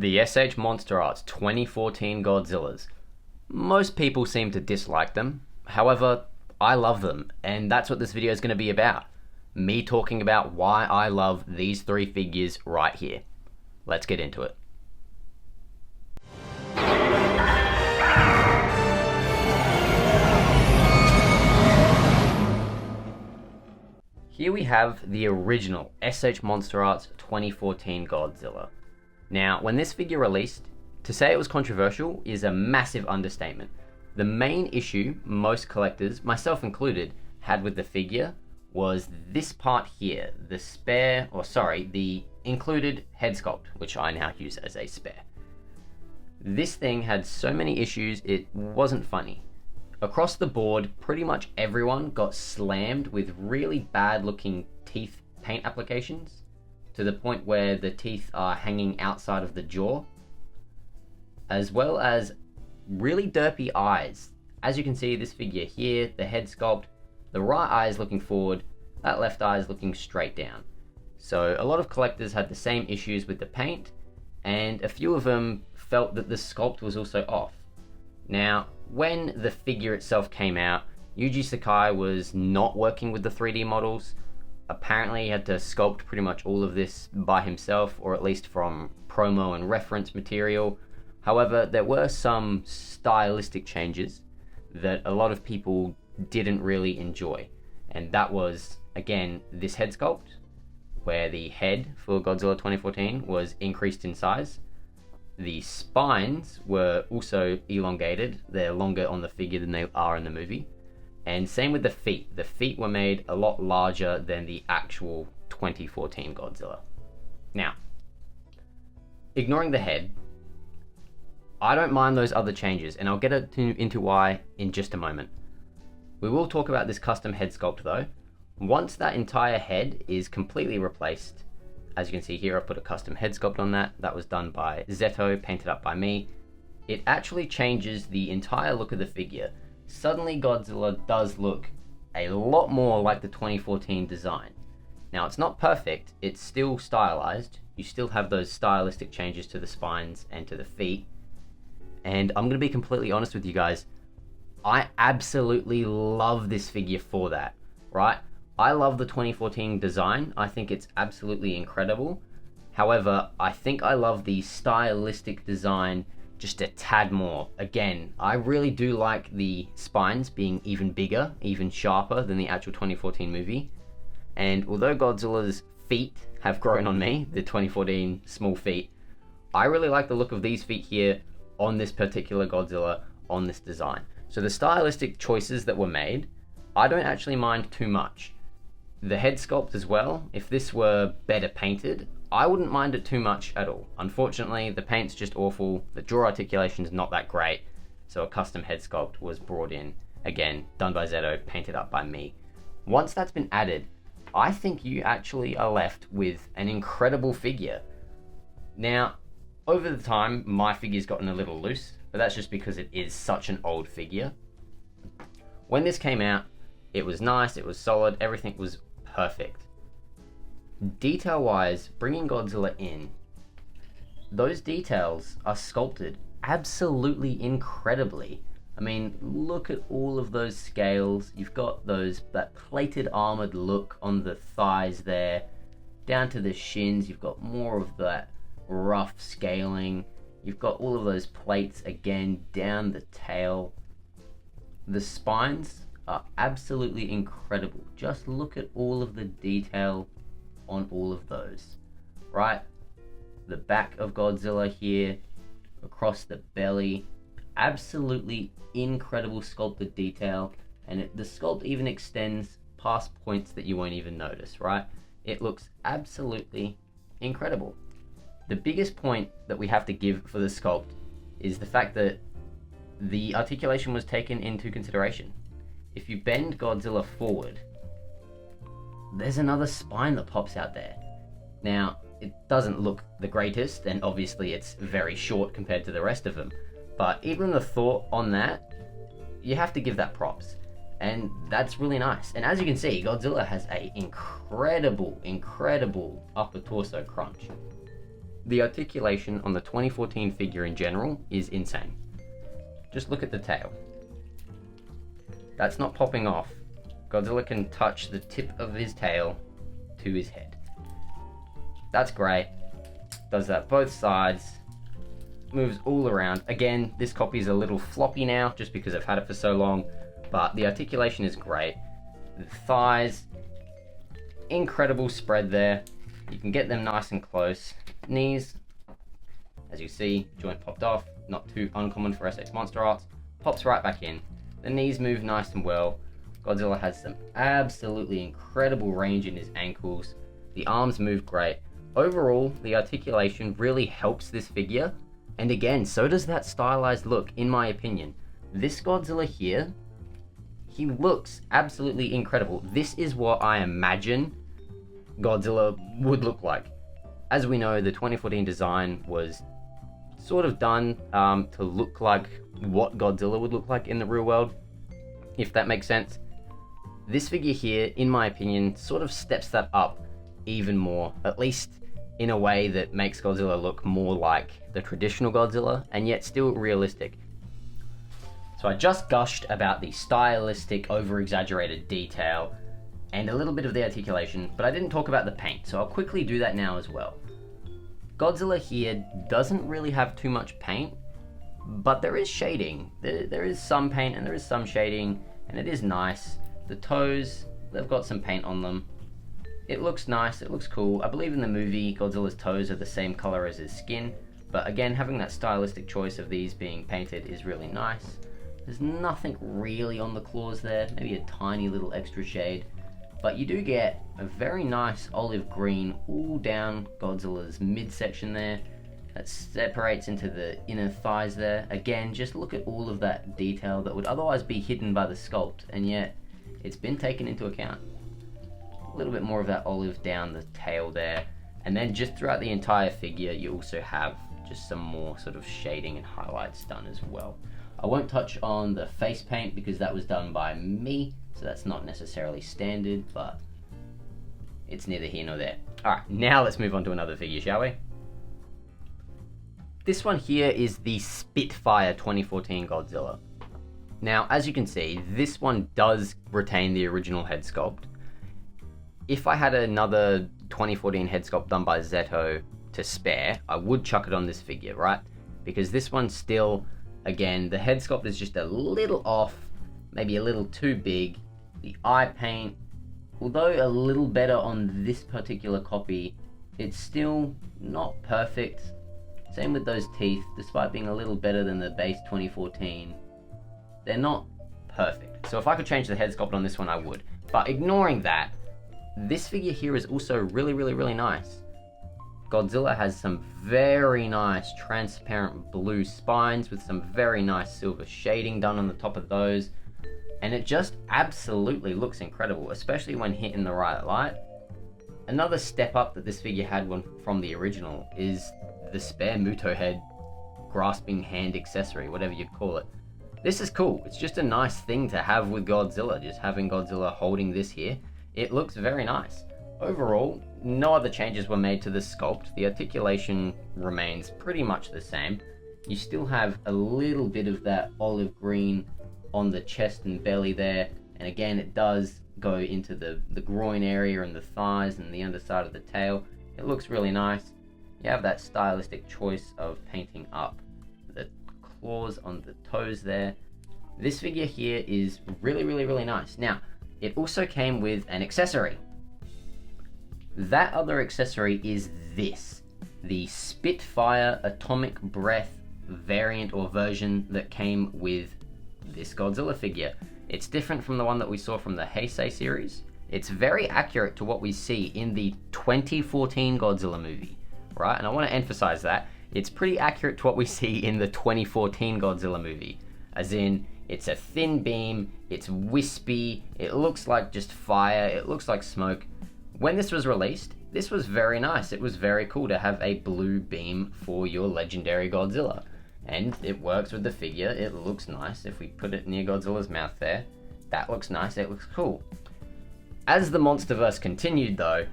The MonsterArts 2014 Godzillas. Most people seem to dislike them. However, I love them, and that's what this video is going to be about. Me talking about why I love these three figures right here. Let's get into it. Here we have the original MonsterArts 2014 Godzilla. Now, when this figure released, to say it was controversial is a massive understatement. The main issue most collectors, myself included, had with the figure was this part here, the included head sculpt, which I now use as a spare. This thing had so many issues, it wasn't funny. Across the board, pretty much everyone got slammed with really bad looking teeth paint applications, to the point where the teeth are hanging outside of the jaw, as well as really derpy eyes. As you can see, this figure here, the head sculpt, the right eye is looking forward, that left eye is looking straight down. So a lot of collectors had the same issues with the paint, and a few of them felt that the sculpt was also off. Now, when the figure itself came out, Yuji Sakai was not working with the 3D models. Apparently he had to sculpt pretty much all of this by himself, or at least from promo and reference material. However, there were some stylistic changes that a lot of people didn't really enjoy. And that was, again, this head sculpt, where the head for Godzilla 2014 was increased in size. The spines were also elongated. They're longer on the figure than they are in the movie. And same with the feet. The feet were made a lot larger than the actual 2014 Godzilla. Now, ignoring the head, I don't mind those other changes, and I'll get into why in just a moment. We will talk about this custom head sculpt though. Once that entire head is completely replaced, as you can see here, I put a custom head sculpt on that. That was done by Zeto, painted up by me. It actually changes the entire look of the figure. Suddenly Godzilla does look a lot more like the 2014 design. Now, it's not perfect, it's still stylized. You still have those stylistic changes to the spines and to the feet. And I'm gonna be completely honest with you guys, I absolutely love this figure for that, right? I love the 2014 design. I think it's absolutely incredible. However, I think I love the stylistic design just a tad more. Again, I really do like the spines being even bigger, even sharper than the actual 2014 movie. And although Godzilla's feet have grown on me, the 2014 small feet, I really like the look of these feet here on this particular Godzilla, on this design. So the stylistic choices that were made, I don't actually mind too much. The head sculpt as well, if this were better painted, I wouldn't mind it too much at all. Unfortunately, the paint's just awful, the jaw articulation's not that great, so a custom head sculpt was brought in, again, done by Zeto, painted up by me. Once that's been added, I think you actually are left with an incredible figure. Now, over the time, my figure's gotten a little loose, but that's just because it is such an old figure. When this came out, it was nice, it was solid, everything was perfect. Detail-wise, bringing Godzilla in, those details are sculpted absolutely incredibly. I mean, look at all of those scales. You've got that plated armored look on the thighs there, down to the shins. You've got more of that rough scaling. You've got all of those plates again down the tail. The spines are absolutely incredible. Just look at all of the detail on all of those, right? The back of Godzilla here, across the belly, absolutely incredible sculpted detail, and the sculpt even extends past points that you won't even notice, right? It looks absolutely incredible. The biggest point that we have to give for the sculpt is the fact that the articulation was taken into consideration. If you bend Godzilla forward, there's another spine that pops out there. Now, it doesn't look the greatest, and obviously it's very short compared to the rest of them, but even the thought on that, you have to give that props. And that's really nice. And as you can see, Godzilla has a incredible upper torso crunch. The articulation on the 2014 figure in general is insane. Just look at the tail. That's not popping off. Godzilla can touch the tip of his tail to his head. That's great. Does that both sides. Moves all around. Again, this copy is a little floppy now just because I've had it for so long, but the articulation is great. The thighs, incredible spread there. You can get them nice and close. Knees, as you see, joint popped off. Not too uncommon for SH MonsterArts. Pops right back in. The knees move nice and well. Godzilla has some absolutely incredible range in his ankles. The arms move great. Overall, the articulation really helps this figure. And again, so does that stylized look, in my opinion. This Godzilla here, he looks absolutely incredible. This is what I imagine Godzilla would look like. As we know, the 2014 design was sort of done to look like what Godzilla would look like in the real world, if that makes sense. This figure here, in my opinion, sort of steps that up even more, at least in a way that makes Godzilla look more like the traditional Godzilla, and yet still realistic. So I just gushed about the stylistic, over-exaggerated detail, and a little bit of the articulation, but I didn't talk about the paint, so I'll quickly do that now as well. Godzilla here doesn't really have too much paint, but there is shading. There is some paint and there is some shading, and it is nice. The toes, they've got some paint on them. It looks nice, it looks cool. I believe in the movie, Godzilla's toes are the same color as his skin, but again, having that stylistic choice of these being painted is really nice. There's nothing really on the claws there, maybe a tiny little extra shade, but you do get a very nice olive green all down Godzilla's midsection there. That separates into the inner thighs there. Again, just look at all of that detail that would otherwise be hidden by the sculpt, and yet it's been taken into account. A little bit more of that olive down the tail there, and then just throughout the entire figure you also have just some more sort of shading and highlights done as well. I won't touch on the face paint because that was done by me, so that's not necessarily standard, but it's neither here nor there. Alright, now let's move on to another figure, shall we? This one here is the Spitfire 2014 Godzilla. Now, as you can see, this one does retain the original head sculpt. If I had another 2014 head sculpt done by Zeto to spare, I would chuck it on this figure, right? Because this one still, again, the head sculpt is just a little off, maybe a little too big. The eye paint, although a little better on this particular copy, it's still not perfect. Same with those teeth, despite being a little better than the base 2014. They're not perfect. So if I could change the head sculpt on this one, I would. But ignoring that, this figure here is also really nice. Godzilla has some very nice transparent blue spines with some very nice silver shading done on the top of those. And it just absolutely looks incredible, especially when hit in the right light. Another step up that this figure had from the original is the spare Muto head grasping hand accessory, whatever you'd call it. This is cool. It's just a nice thing to have with Godzilla, just having Godzilla holding this here. It looks very nice. Overall, no other changes were made to the sculpt. The articulation remains pretty much the same. You still have a little bit of that olive green on the chest and belly there, and again it does go into the groin area and the thighs and the underside of the tail. It looks really nice. You have that stylistic choice of painting up the claws on the toes there. This figure here is really nice. Now, it also came with an accessory. That other accessory is this, the Spitfire Atomic Breath variant or version that came with this Godzilla figure. It's different from the one that we saw from the Heisei series. It's very accurate to what we see in the 2014 Godzilla movie, right? And I want to emphasize that. It's pretty accurate to what we see in the 2014 Godzilla movie. As in, it's a thin beam, it's wispy, it looks like just fire, it looks like smoke. When this was released, this was very nice. It was very cool to have a blue beam for your legendary Godzilla. And it works with the figure, it looks nice. If we put it near Godzilla's mouth there, that looks nice, it looks cool. As the Monsterverse continued though,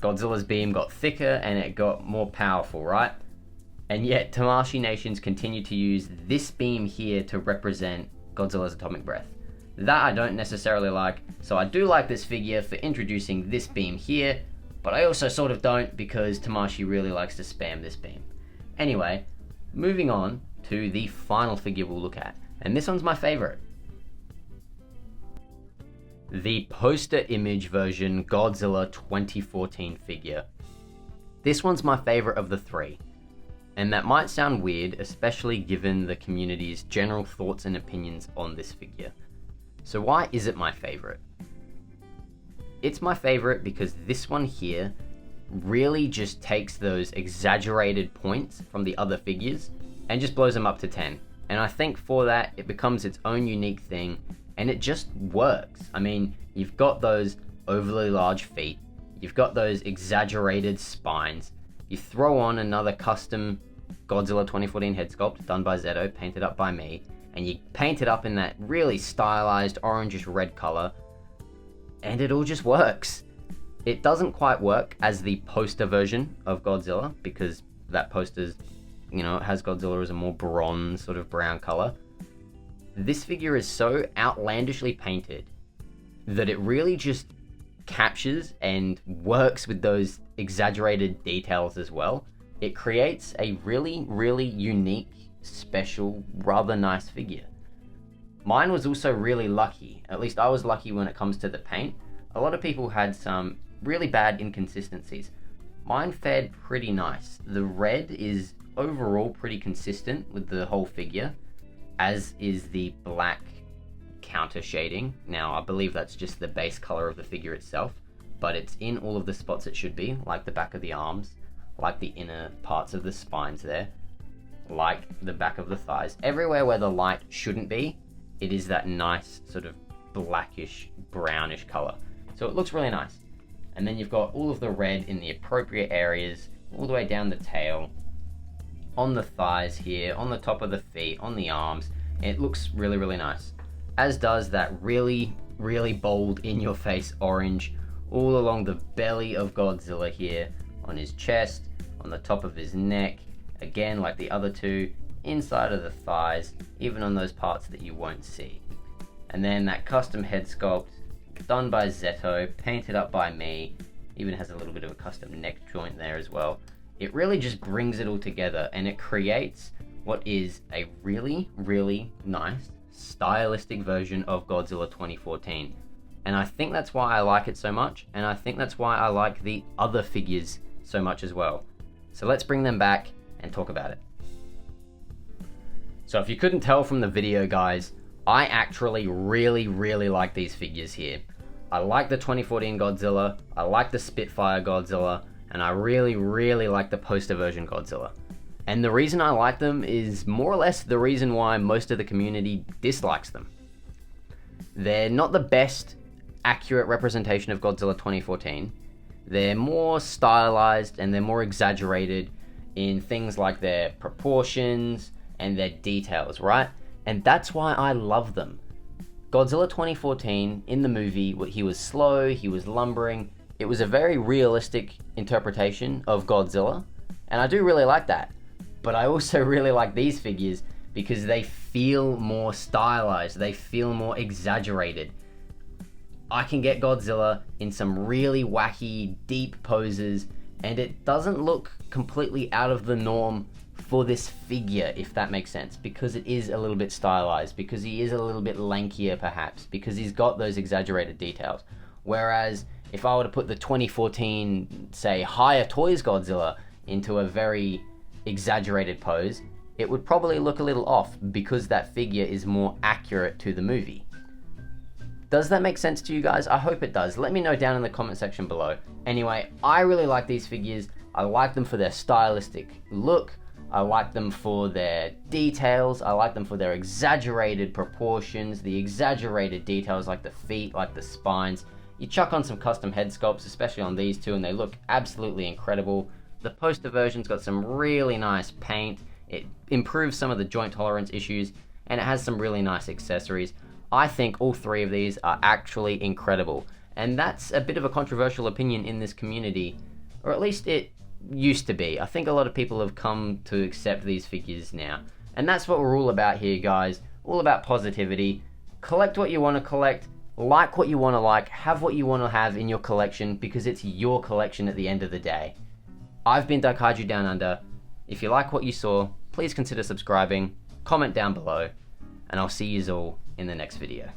Godzilla's beam got thicker and it got more powerful, right? And yet Tamashii nations continue to use this beam here to represent Godzilla's atomic breath. That I don't necessarily like, so I do like this figure for introducing this beam here, but I also sort of don't because Tamashii really likes to spam this beam. Anyway, moving on to the final figure we'll look at, and this one's my favorite. The poster image version Godzilla 2014 figure. This one's my favorite of the three. And that might sound weird, especially given the community's general thoughts and opinions on this figure. So why is it my favorite? It's my favorite because this one here really just takes those exaggerated points from the other figures and just blows them up to 10. And I think for that, it becomes its own unique thing, and it just works. I mean, you've got those overly large feet, you've got those exaggerated spines, you throw on another custom Godzilla 2014 head sculpt done by Zeto, painted up by me, and you paint it up in that really stylized orangish red color, and it all just works. It doesn't quite work as the poster version of Godzilla, because that poster's, has Godzilla as a more bronze, sort of brown color. This figure is so outlandishly painted that it really just captures and works with those exaggerated details as well. It creates a really, really unique, special, rather nice figure. Mine was also really lucky. At least I was lucky when it comes to the paint. A lot of people had some really bad inconsistencies. Mine fared pretty nice. The red is overall pretty consistent with the whole figure, as is the black counter shading. Now, I believe that's just the base color of the figure itself, but it's in all of the spots it should be, like the back of the arms, like the inner parts of the spines there, like the back of the thighs. Everywhere where the light shouldn't be, it is that nice sort of blackish, brownish color. So it looks really nice. And then you've got all of the red in the appropriate areas, all the way down the tail, on the thighs here, on the top of the feet, on the arms. It looks really, really nice. As does that really, really bold in-your-face orange all along the belly of Godzilla here, on his chest, on the top of his neck, again like the other two, inside of the thighs, even on those parts that you won't see. And then that custom head sculpt, done by Zeto, painted up by me, even has a little bit of a custom neck joint there as well. It really just brings it all together, and it creates what is a really, really nice, stylistic version of Godzilla 2014. And I think that's why I like it so much, and I think that's why I like the other figures so much as well. So let's bring them back and talk about it. So if you couldn't tell from the video, guys, I actually really, really like these figures here. I like the 2014 Godzilla, I like the Spitfire Godzilla, and I really, really like the poster version Godzilla. And the reason I like them is more or less the reason why most of the community dislikes them. They're not the best accurate representation of Godzilla 2014. They're more stylized and they're more exaggerated in things like their proportions and their details, right? And that's why I love them. Godzilla 2014, in the movie, he was slow, he was lumbering. It was a very realistic interpretation of Godzilla, and I do really like that. But I also really like these figures because they feel more stylized, they feel more exaggerated. I can get Godzilla in some really wacky, deep poses, and it doesn't look completely out of the norm for this figure, if that makes sense, because it is a little bit stylized, because he is a little bit lankier perhaps, because he's got those exaggerated details. Whereas if I were to put the 2014, say, Higher Toys Godzilla into a very exaggerated pose, it would probably look a little off because that figure is more accurate to the movie. Does that make sense to you guys? I hope it does. Let me know down in the comment section below. Anyway, I really like these figures. I like them for their stylistic look. I like them for their details. I like them for their exaggerated proportions, the exaggerated details like the feet, like the spines. You chuck on some custom head sculpts, especially on these two, and they look absolutely incredible. The poster version's got some really nice paint. It improves some of the joint tolerance issues, and it has some really nice accessories. I think all three of these are actually incredible, and that's a bit of a controversial opinion in this community, Or at least it used to be. I think a lot of people have come to accept these figures now. And that's what we're all about here, guys. All about positivity. Collect what you want to collect, like what you want to like, have what you want to have in your collection, because it's your collection at the end of the day. I've been Daikaiju Down Under. If you like what you saw, please consider subscribing, comment down below, and I'll see you all in the next video.